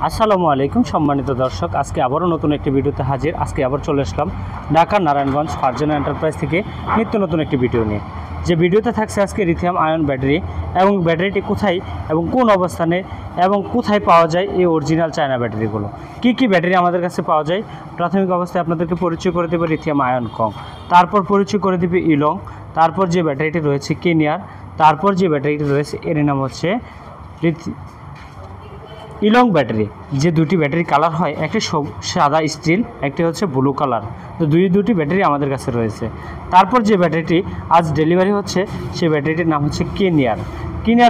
আসসালামু আলাইকুম সম্মানিত দর্শক, আজকে আবারও নতুন একটি ভিডিওতে হাজির। আজকে আবার চলে আসলাম ঢাকা নারায়ণগঞ্জ ফারজানা এন্টারপ্রাইজ থেকে নিত্য নতুন একটি ভিডিও নিয়ে। যে ভিডিওতে থাকছে আজকে লিথিয়াম আয়ন ব্যাটারি এবং ব্যাটারিটি কোথায় এবং কোন অবস্থানে এবং কোথায় পাওয়া যায় এই অরিজিনাল চায়না ব্যাটারিগুলো, কি ব্যাটারি আমাদের কাছে পাওয়া যায়। প্রাথমিক অবস্থায় আপনাদেরকে পরিচয় করে দেবে লিথিয়াম আয়ন কং, তারপর পরিচয় করে দেবে ইলং, তারপর যে ব্যাটারিটি রয়েছে কেনিয়ার, তারপর যে ব্যাটারিটি রয়েছে এর নাম হচ্ছে ইলং ব্যাটারি। যে দুটি ব্যাটারি কালার হয়, একটি সাদা স্টিল, একটি হচ্ছে ব্লু কালার। তো দুটি ব্যাটারি আমাদের কাছে রয়েছে। তারপর যে ব্যাটারিটি আজ ডেলিভারি হচ্ছে সেই ব্যাটারিটির নাম হচ্ছে কেনিয়ার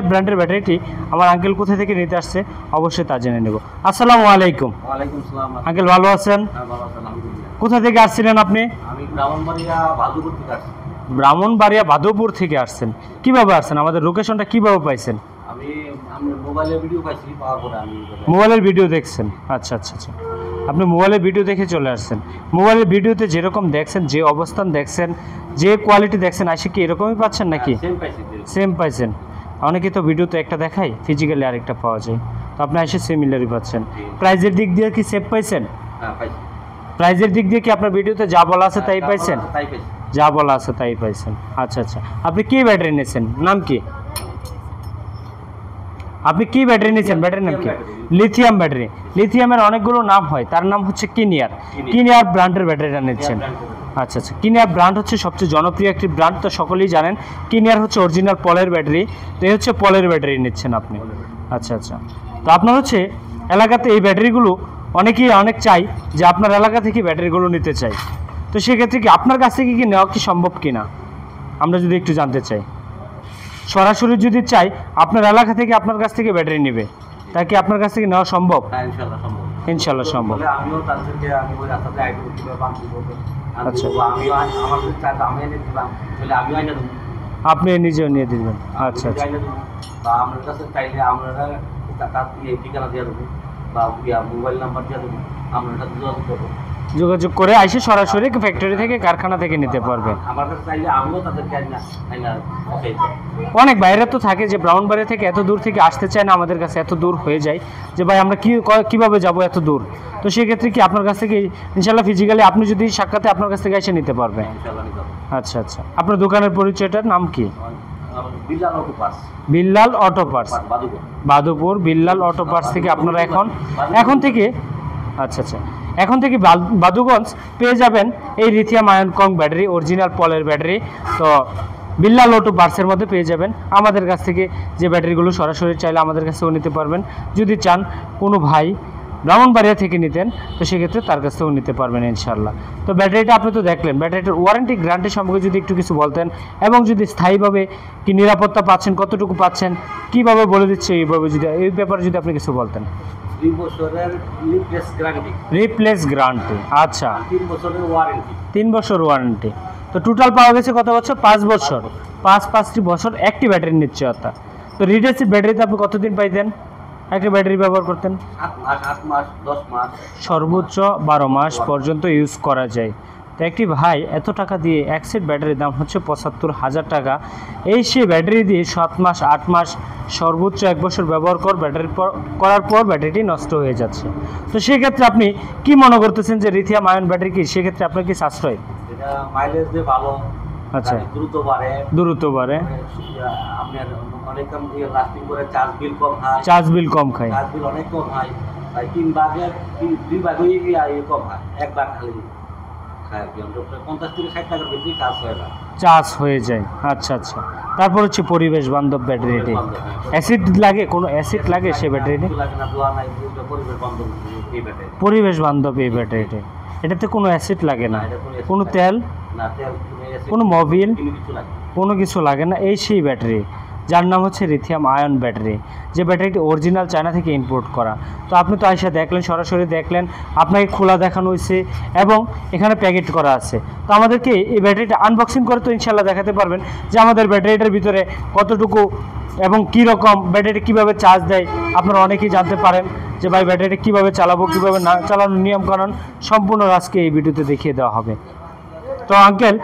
ব্র্যান্ডের ব্যাটারিটি আমার আঙ্কেল কোথা থেকে নিতে আসছে অবশ্যই তা জেনে নেব। আসসালামু আলাইকুম। ওয়ালাইকুম আসসালাম আঙ্কেল, ভালো আছেন? ভালো আছি আলহামদুলিল্লাহ। কোথা থেকে আসছিলেন আপনি? আমি ব্রাহ্মণবাড়িয়া ভাদুপুর থেকে আসছি। ব্রাহ্মণবাড়িয়া ভাদুপুর থেকে আসছেন। কিভাবে আসছেন? আমাদের লোকেশনটা কিভাবে পাইছেন? আমি মোবাইলের ভিডিও পাইছি, পাওয়ার পরে আমি মোবাইলের ভিডিও দেখছেন? আচ্ছা, আপনি মোবাইলের ভিডিও দেখে চলে আসছেন। মোবাইলের ভিডিওতে যেরকম দেখছেন, যে অবস্থান দেখছেন, যে কোয়ালিটি দেখছেন, আসে কি এরকমই পাচ্ছেন নাকি? সেম পাইছেন। অনেকে তো ভিডিওতে একটা দেখায়, ফিজিক্যালি আরেকটা পাওয়া যায়, তো আপনি এসে সিমিলারই পাচ্ছেন। প্রাইজের দিক দিয়ে কি সেভ পাইছেন? প্রাইজের দিক দিয়ে কি আপনার ভিডিওতে যা বলা আছে তাই পাইছেন? যা বলা আছে তাই পাইছেন। আচ্ছা, আপনি কি ব্যাটারি নিয়েছেন? নাম কি? আপনি কি ব্যাটারি নিয়েছেন? ব্যাটারির নাম কি? Lithium battery. লিথিয়ামের অনেকগুলো নাম হয়, তার নাম হচ্ছে কেনিয়ার ব্র্যান্ডের ব্যাটারিটা নিচ্ছেন। আচ্ছা, কেনিয়ার ব্র্যান্ড হচ্ছে সবচেয়ে জনপ্রিয় একটি ব্র্যান্ড, তো সকলেই জানেন। কেনিয়ার হচ্ছে অরিজিনাল পলের ব্যাটারি, তো এই হচ্ছে পলের ব্যাটারি নিচ্ছেন আপনি। আচ্ছা, তো আপনার হচ্ছে এলাকাতে এই ব্যাটারিগুলো অনেকেই অনেক চাই যে আপনার এলাকা থেকে ব্যাটারিগুলো নিতে চাই, তো সেক্ষেত্রে কি আপনার কাছ থেকে কি নেওয়া কি সম্ভব কিনা আমরা যদি একটু জানতে চাই। সরাসরি যদি চাই আপনার এলাকা থেকে আপনার কাছ থেকে ব্যাটারি নেবে, তা কি আপনার কাছ থেকে নেওয়া সম্ভব? ইনশাল্লাহ সম্ভব। আচ্ছা, আপনি নিজেও নিয়ে দিবেন। আচ্ছা, মোবাইল নাম্বার দিয়ে দেবো, আমরা যোগাযোগ করবো, যোগাযোগ করে এসে সরাসরি ফ্যাক্টরি থেকে কারখানা থেকে নিতে পারবে। অনেক বাইরে তো থাকে যে ব্রাহ্মণবাড়ি থেকে এত দূর থেকে আসতে চায় না, আমাদের কাছে এত দূর হয়ে যায় যে ভাই আমরা কীভাবে যাব এত দূর, তো সেক্ষেত্রে কি আপনার কাছ থেকে ইনশাল্লাহ ফিজিক্যালি আপনি যদি সাক্ষাতে আপনার কাছ থেকে এসে নিতে পারবে। আচ্ছা, আপনার দোকানের পরিচয়টার নাম কি? Billal auto parts, Badupur Billal auto parts থেকে আপনারা এখন থেকে এখন থেকে বাদুগঞ্জ পেয়ে যাবেন এই লিথিয়াম আয়ন কং ব্যাটারি, অরিজিনাল পলের ব্যাটারি। তো বিল্লাল অটো পার্টসের মধ্যে পেয়ে যাবেন আমাদের কাছ থেকে যে ব্যাটারিগুলো সরাসরি চাইলে আমাদের কাছেও নিতে পারবেন। যদি চান কোনো ভাই ব্রাহ্মণবাড়িয়া থেকে নিতেন, তো সেক্ষেত্রে তার কাছ থেকেও নিতে পারবেন ইনশাল্লাহ। তো ব্যাটারিটা আপনি তো দেখলেন, ব্যাটারিটার ওয়ারেন্টি গ্যারান্টি সম্পর্কে যদি একটু কিছু বলতেন, এবং যদি স্থায়ীভাবে কি নিরাপত্তা পাচ্ছেন, কতটুকু পাচ্ছেন, কীভাবে বলে দিচ্ছে এইভাবে যদি এই ব্যাপারে যদি আপনি কিছু বলতেন। 2 বছরের রিপ্লেস গ্যারান্টি। আচ্ছা, 3 বছরের ওয়ারেন্টি। 3 বছর ওয়ারেন্টি। তো টোটাল পাওয়া গেছে কত বছর? 5 বছর। 5টি বছর একটি ব্যাটারির নিশ্চয়তা। তো রিডেসিভ ব্যাটারিতে আপনি কতদিন পাইতেন একটা ব্যাটারি ব্যবহার করতেন? 8 মাস 10 মাস, সর্বোচ্চ 12 মাস পর্যন্ত ইউজ করা যায়। তো একটি ভাই এত টাকা দিয়ে এক সেট ব্যাটারির দাম হচ্ছে 75,000 টাকা, সেই ব্যাটারি দিয়ে 7 মাস 8 মাস সর্বোচ্চ 1 বছর ব্যবহার করার পর ব্যাটারিটি নষ্ট হয়ে যাচ্ছে। তো সেক্ষেত্রে আপনি কি মনে করতেছেন যে লিথিয়াম আয়ন ব্যাটারি কি সেক্ষেত্রে আপনার কি সাশ্রয়? এটা মাইলেজ যে ভালো, আচ্ছা, দ্রুত বাড়ে, আপনার অনেক কম লাস্টিং করে, চার্জ বিল কম হয়, চার্জ বিল অনেক কম হয়, তাই 2 ভাগই কম হয়, একবার খালি চার্জ হয়ে যায়। আচ্ছা, তারপর হচ্ছে পরিবেশ বান্ধব ব্যাটারিটি। অ্যাসিড লাগে? কোনো অ্যাসিড লাগে সে ব্যাটারিটি? পরিবেশ বান্ধব এই ব্যাটারিটি, এটাতে কোনো অ্যাসিড লাগে না, কোনো তেল, কোনো মোবিল, কোনো কিছু লাগে না। সেই ব্যাটারি যার নাম হচ্ছে লিথিয়াম আয়ন ব্যাটারি, যে ব্যাটারিটি অরিজিনাল চায়না থেকে ইম্পোর্ট করা। তো আপনি তো আইসা দেখলেন, সরাসরি দেখলেন, আপনাকে খোলা দেখানো হয়েছে এবং এখানে প্যাকেট করা আছে। তো আমাদেরকে এই ব্যাটারিটা আনবক্সিং করে তো ইনশাল্লাহ দেখাতে পারবেন যে আমাদের ব্যাটারিটার ভিতরে কতটুকু এবং কী রকম ব্যাটারি কীভাবে চার্জ দেয়। আপনারা অনেকেই জানতে পারেন যে ভাই ব্যাটারিটা কীভাবে চালাবো, কীভাবে না চালানোর নিয়মকানুন সম্পূর্ণ আজকে এই ভিডিওতে দেখিয়ে দেওয়া হবে। তো আঙ্কেল,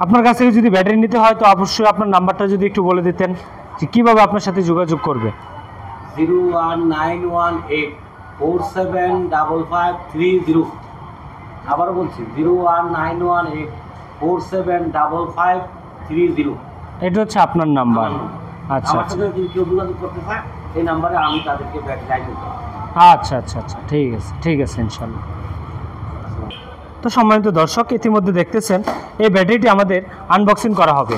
আপনার কাছ থেকে যদি ব্যাটারি নিতে হয় তো অবশ্যই আপনার নাম্বারটা যদি একটু বলে দিতেন যে কীভাবে আপনার সাথে যোগাযোগ করবে। 01918 475530। আবারও বলছি 01918475530। এটা হচ্ছে আপনার নাম্বার? আচ্ছা আমার আচ্ছা সাথে যদি কেউ যোগাযোগ করতে চায় এই নাম্বারে আমি তাদেরকে ব্যাটারি লাইন দিতে পারবো। আচ্ছা আচ্ছা আচ্ছা, ঠিক আছে ইনশাল্লাহ। তো সম্মানিত দর্শক, ইতিমধ্যে দেখতেছেন এই ব্যাটারিটি আমাদের আনবক্সিং করা হবে।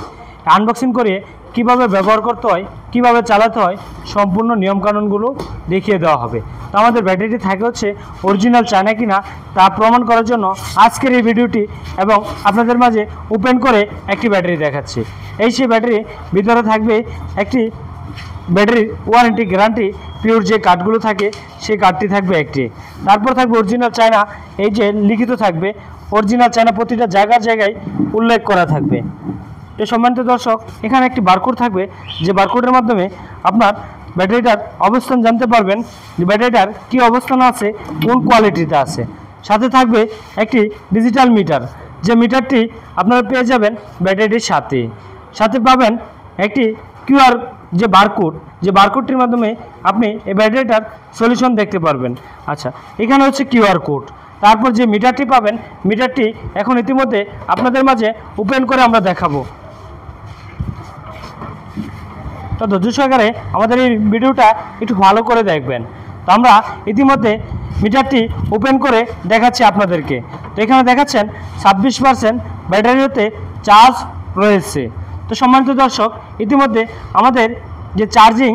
আনবক্সিং করে কিভাবে ব্যবহার করতে হয়, কিভাবে চালাতে হয়, সম্পূর্ণ নিয়মকানুনগুলো দেখিয়ে দেওয়া হবে। তো আমাদের ব্যাটারিটি থাকে হচ্ছে অরিজিনাল চায়না কিনা তা প্রমাণ করার জন্য আজকের এই ভিডিওটি, এবং আপনাদের মাঝে ওপেন করে একটি ব্যাটারি দেখাচ্ছি। সেই ব্যাটারি ভিতরে থাকবে একটি ব্যাটারির ওয়ারেন্টি গ্যারান্টি পিওর যে কার্ডগুলো থাকে সেই কার্ডটি থাকবে একটি। তারপর থাকবে অরিজিনাল চায়না, এই যে লিখিত থাকবে অরিজিনাল চায়না, প্রতিটা জায়গায় উল্লেখ করা থাকবে। তো সম্মানিত দর্শক, এখানে একটি বারকোড থাকবে, যে বারকোডের মাধ্যমে আপনার ব্যাটারিটার অবস্থান জানতে পারবেন, যে ব্যাটারিটার কী অবস্থান আছে, কোন কোয়ালিটিতে আছে। সাথে থাকবে একটি ডিজিটাল মিটার, যে মিটারটি আপনারা পেয়ে যাবেন ব্যাটারিটির সাথে পাবেন একটি কিউআর যে বারকোডটির মাধ্যমে আপনি এই ব্যাটারিটার সলিউশন দেখতে পারবেন। আচ্ছা, এখানে হচ্ছে কিউআর কোড। তারপর যে মিটারটি পাবেন, মিটারটি এখন ইতিমধ্যে আপনাদের মাঝে ওপেন করে আমরা দেখাবো। তো ধৈর্য সহকারে আমাদের এই ভিডিওটা একটু ভালো করে দেখবেন। তো আমরা ইতিমধ্যে মিটারটি ওপেন করে দেখাচ্ছি আপনাদেরকে। তো এখানে দেখাচ্ছেন 26% ব্যাটারিতে চার্জ রয়েছে। তো সম্মানিত দর্শক, ইতিমধ্যে আমাদের যে চার্জিং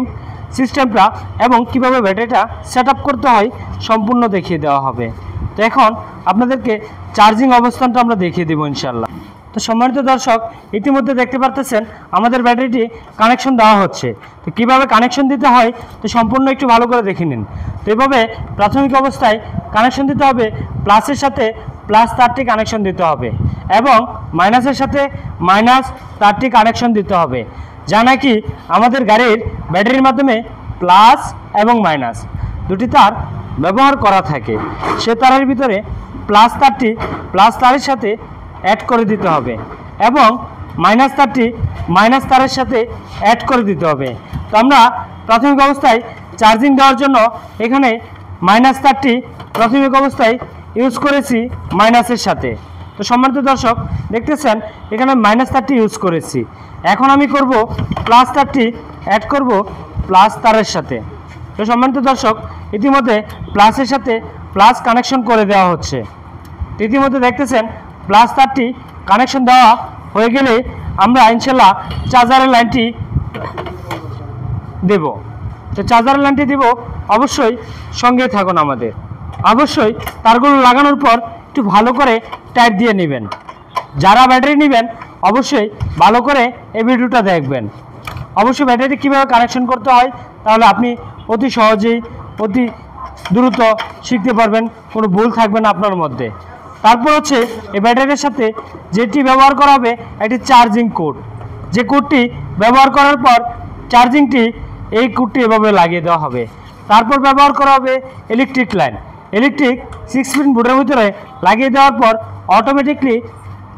সিস্টেমটা এবং কিভাবে ব্যাটারিটা সেট আপ করতে হয় সম্পূর্ণ দেখিয়ে দেওয়া হবে। তো এখন আপনাদেরকে চার্জিং অবস্থানটা আমরা দেখিয়ে দেবো ইনশাল্লাহ। তো সম্মানিত দর্শক, ইতিমধ্যে দেখতে পারতেছেন আমাদের ব্যাটারিটি কানেকশন দেওয়া হচ্ছে। তো কীভাবে কানেকশন দিতে হয় তো সম্পূর্ণ একটু ভালো করে দেখে নিন। তো এভাবে প্রাথমিক অবস্থায় কানেকশন দিতে হবে, প্লাসের সাথে প্লাস তারটি কানেকশন দিতে হবে এবং মাইনাসের সাথে মাইনাস তারটি কানেকশন দিতে হবে, যা নাকি আমাদের গাড়ির ব্যাটারির মাধ্যমে প্লাস এবং মাইনাস দুটি তার ব্যবহার করা থাকে। সে তারের ভিতরে প্লাস তারের সাথে অ্যাড করে দিতে হবে এবং মাইনাস তারটি মাইনাস তারের সাথে অ্যাড করে দিতে হবে। তো আমরা প্রাথমিক অবস্থায় চার্জিং দেওয়ার জন্য এখানে মাইনাস তারটি প্রাথমিক অবস্থায় ইউজ করেছি মাইনাসের সাথে। তো সম্মানিত দর্শক, দেখতেছেন এখানে মাইনাস তারটি ইউজ করেছি। এখন আমি করব প্লাস তারটি অ্যাড করব প্লাস তারের সাথে। তো সম্মানিত দর্শক, ইতিমধ্যে প্লাসের সাথে প্লাস কানেকশন করে দেওয়া হচ্ছে। ইতিমধ্যে দেখতেছেন প্লাস তারটি কানেকশন দেওয়া হয়ে গেলে আমরা ইনশাল্লাহ চার্জারের লাইনটি দেব। তো চার্জারের লাইনটি দেব, অবশ্যই সঙ্গে থাকুন আমাদের। অবশ্যই তারগুলো লাগানোর পর একটু ভালো করে টাইট দিয়ে নেবেন। যারা ব্যাটারি নেবেন অবশ্যই ভালো করে এই ভিডিওটা দেখবেন। অবশ্যই ব্যাটারিটি কীভাবে কানেকশন করতে হয় তাহলে আপনি অতি সহজেই অতি দ্রুত শিখতে পারবেন, কোনো ভুল থাকবে না আপনার মধ্যে। তারপর হচ্ছে এই ব্যাটারির সাথে যেটি ব্যবহার করা হবে একটি চার্জিং কোড, যে কোডটি ব্যবহার করার পর চার্জিংটি এই কোডটি এভাবে লাগিয়ে দেওয়া হবে। তারপর ব্যবহার করা হবে ইলেকট্রিক 6 পিন বোর্ডের ভিতরে লাগিয়ে দেওয়ার পর অটোমেটিকলি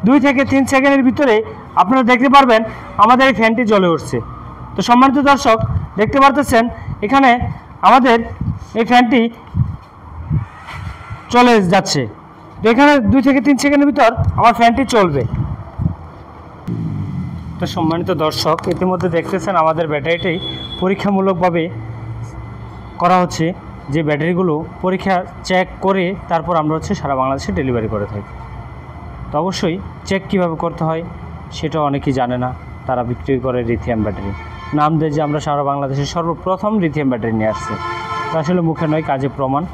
2 থেকে 3 সেকেন্ডের ভিতরে আপনারা দেখতে পারবেন আমাদের এই ফ্যানটি জ্বলে উঠছে। তো সম্মানিত দর্শক, দেখতে পারতেছেন এখানে আমাদের এই ফ্যানটি চলে যাচ্ছে। তো এখানে 2 থেকে 3 সেকেন্ডের ভিতর আমার ফ্যানটি চলবে। তো সম্মানিত দর্শক, ইতিমধ্যে দেখতেছেন আমাদের ব্যাটারিটি পরীক্ষামূলকভাবে করা হচ্ছে, যে ব্যাটারিগুলো পরীক্ষা চেক করে তারপর আমরা সারা বাংলাদেশে ডেলিভারি করে থাকি। তো অবশ্যই চেক কীভাবে করতে হয় সেটা অনেকেই জানে না, তারা বিক্রি করে লিথিয়াম ব্যাটারি, নাম দেয় যে আমরা সারা বাংলাদেশে সর্বপ্রথম লিথিয়াম ব্যাটারি নিয়ে আসছি। তো আসলে মুখে নয়, কাজে প্রমাণ।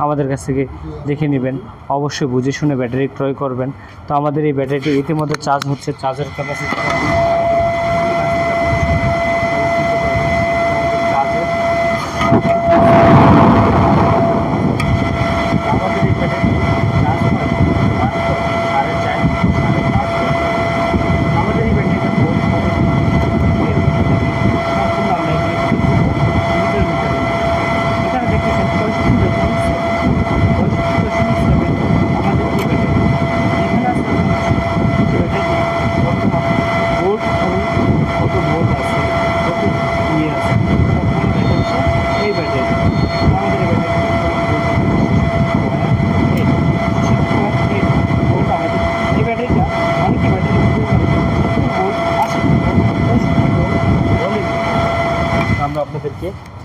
আমাদের কাছ থেকে দেখে নেবেন, অবশ্যই বুঝে শুনে ব্যাটারি ক্রয় করবেন। তো আমাদের এই ব্যাটারিটি ইতিমধ্যে চার্জ হচ্ছে, চার্জের ক্যাপাসিটি এই ব্যাটারি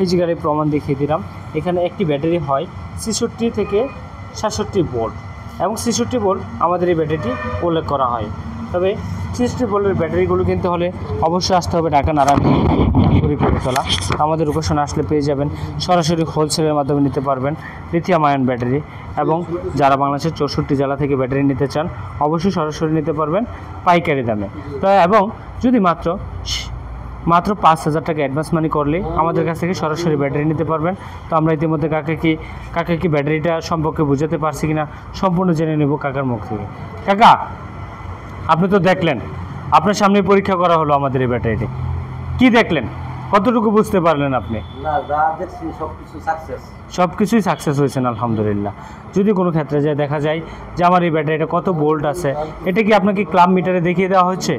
ফিজিক্যালি প্রমাণ দেখিয়ে দিলাম। এখানে একটি ব্যাটারি হয় 66 থেকে 67 ভোল্ট এবং 66 ভোল্ট আমাদের এই ব্যাটারিটি উল্লেখ করা হয়। তবে 66 ভোল্টের ব্যাটারিগুলো কিনতে হলে অবশ্যই আসতে হবে ঢাকা নারায়ণগঞ্জ পরিতলা। আমাদের লোকেশনে আসলে পেয়ে যাবেন, সরাসরি হোলসেলের মাধ্যমে নিতে পারবেন লিথিয়াম আয়ন ব্যাটারি। এবং যারা বাংলাদেশের 64 জেলা থেকে ব্যাটারি নিতে চান অবশ্যই সরাসরি নিতে পারবেন পাইকারি দামে। তো এবং যদি মাত্র 5,000 টাকা অ্যাডভান্স মানি করলে আমাদের কাছ থেকে সরাসরি ব্যাটারি নিতে পারবেন। তো আমরা ইতিমধ্যে কাকা কি ব্যাটারিটা সম্পর্কে বুঝাতে পারছি কিনা সম্পূর্ণ জেনে নেব কাকার মুখ থেকে। কাকা, আপনি তো দেখলেন, আপনার সামনে পরীক্ষা করা হলো আমাদের এই ব্যাটারিটি, কি দেখলেন, কতটুকু বুঝতে পারলেন আপনি? না, যা দেখছি সবকিছু সাকসেস। সব কিছুই সাকসেস হয়েছেন আলহামদুলিল্লাহ। যদি কোনো ক্ষেত্রে যায় দেখা যায় যে আমার এই ব্যাটারিটা কত ভোল্ট আছে, এটা কি আপনাকে ক্লাব মিটারে দেখিয়ে দেওয়া হচ্ছে?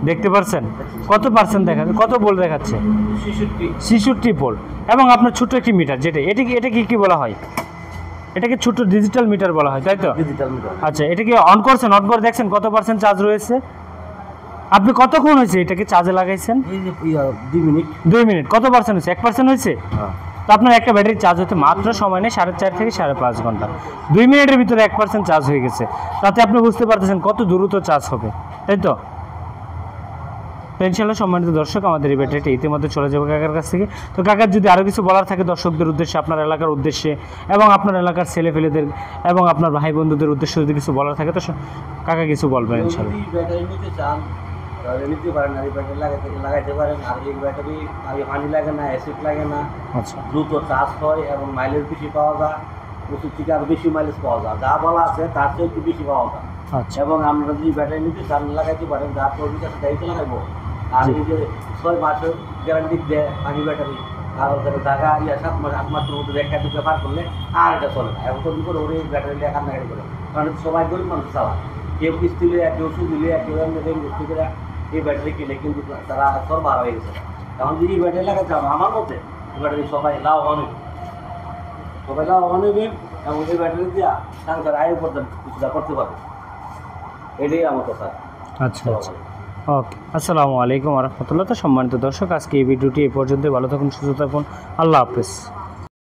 দেখতে পাচ্ছেন কত পার্সেন্ট দেখা, কত ভোল্ট দেখাচ্ছে? 66 ভোল্ট। এবং আপনার ছোট্ট একটি মিটার, এটা কি বলা হয়? এটাকে ছোট্ট ডিজিটাল মিটার বলা হয়, তাই তো? Digital meter. আচ্ছা, এটা কি অন করছেন? অন করে দেখছেন কত পার্সেন্ট চার্জ রয়েছে? আপনি কতক্ষণ হয়েছে এটাকে চার্জে লাগাইছেন? 2 মিনিট। 2 মিনিট। কত পার্সেন্ট হয়েছে? 1% হয়েছে। তো আপনার একটা ব্যাটারি চার্জ হতে মাত্র সময় নেই 4.5 থেকে 5.5 ঘন্টা। 2 মিনিটের ভিতরে 1% চার্জ হয়ে গেছে। তাতে আপনি বুঝতে পারতেছেন কত দ্রুত চার্জ হবে, তাই তো? ইনশাআল্লাহ সম্মানিত দর্শক, আমাদের এই ব্যাটারিটা ইতিমধ্যে চলে যাবে কাকার কাছ থেকে। তো কাকার যদি আরও কিছু বলার থাকে দর্শকদের উদ্দেশ্যে, আপনার এলাকার উদ্দেশ্যে এবং আপনার এলাকার ছেলেফেলেদের এবং আপনার ভাই বন্ধুদের উদ্দেশ্যে যদি কিছু বলার থাকে তো কাকা কিছু বলবেন ইনশাআল্লাহ। ব্যাটারি নিতে চান তাহলে নিতে পারেন, আর এই ব্যাটারি লাগাইতে পারেন। আর এই ব্যাটারি পানি লাগে না, অ্যাসিড লাগে না, আচ্ছা, দ্রুত চার্জ হয় এবং মাইলেজ বেশি পাওয়া যায়, ওষুধ থেকে আরও বেশি মাইলেজ পাওয়া যায়, যা বলা আছে তার চেয়ে একটু বেশি পাওয়া যায়। আচ্ছা, এবং আমরা যদি ব্যাটারি নিতে চান লাগাইতে পারেন, যা তোর কাছে দায়িত্ব লাগাইবো। আর এই যে 6 মাসের গ্যারান্টি দেয় পানি ব্যাটারি, আর ওদের জায়গা 7 মাস 8 মাসের মধ্যে একটা দুটো পার করলে আর এটা চলে না। এখন তো করে ওরে ব্যাটারি নিয়ে কান্নাকাটি করে, কারণ সবাই গরিব মানুষ চালা, কেউ কিস্তি দিলে, কেউ ওষুধ দিলে, কেউ এমনি কিস্তি করে এই ব্যাটারি কিনে, কিন্তু তারা সব ভাড়া হয়ে গেছে। এখন যদি এই ব্যাটারি লাগাতে হবে আমার মতে, এই ব্যাটারি সবাই লাভবান হবে এবং এই ব্যাটারি দিয়া সংসার আয় উপার্জন কিছুটা করতে পারবে, এটাই আমার কথা। আচ্ছা আচ্ছা, ওকে। আসসালামু আলাইকুম ওয়া রাহমাতুল্লাহ। তো সম্মানিত দর্শক, আজকে এই ভিডিওটি এই পর্যন্ত। ভালো থাকুন, সুস্থ থাকুন, আল্লাহ হাফেজ।